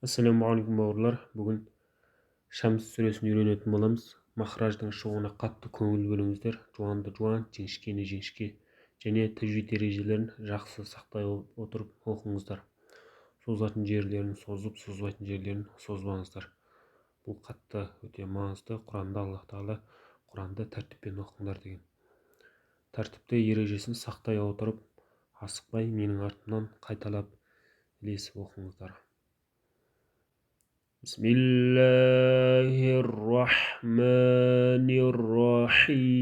Assalamu alaikum bауырлар. Бүгін Шамс сүресін үйренетін боламыз. Махраждың шығуына қатты көңіл бөліңіздер. Жуанды жуан, жіңішкені жіңішке және тәжвид ережелерін жақсы сақтай отырып оқыңыздар. Созатын жерлерін созып, созбайтын жерлерін созбаңыздар. Бұл қатты өте маңызды. Құранда Аллах Тағала Құранды тәртіппен оқыңдар деген. Тәртіпті ережесін сақтай отырып, асықпай менің артымнан қайталап ілесіп оқыңыздар. بسم الله الرحمن الرحيم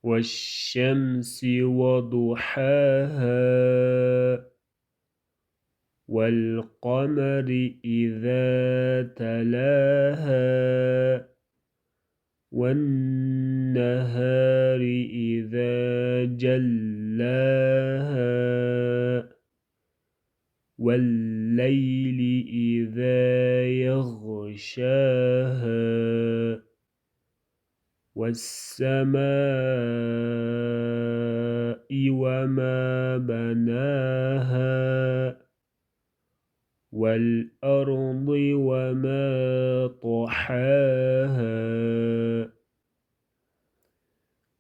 والشمس وضحاها والقمر إذا تلاها والنهار إذا جلاها والليل إذا يغشاها والسماء وما بناها والأرض وما طحاها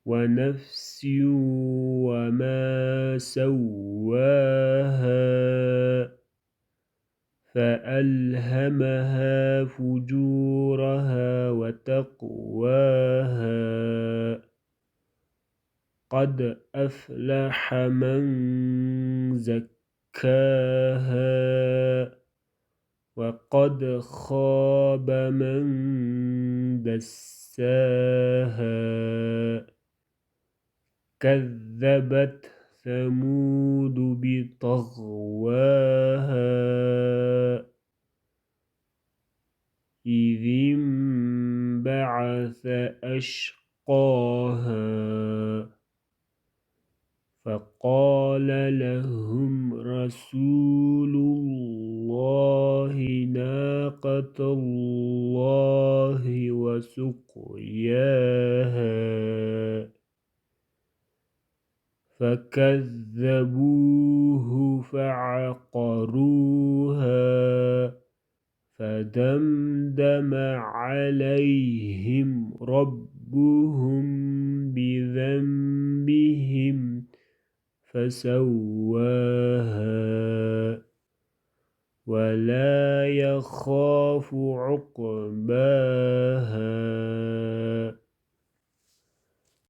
ونفس وما سواها فألهمها فجورها وتقواها قد أفلح من زكاها وقد خاب من دساها كذبت ثمود بطغواها إذ انبعث أشقاها فقال لهم رسول الله ناقة الله وسقياها فكذبوه فعقروها فدمدم عليهم ربهم بذنبهم فسواها ولا يخاف عقباها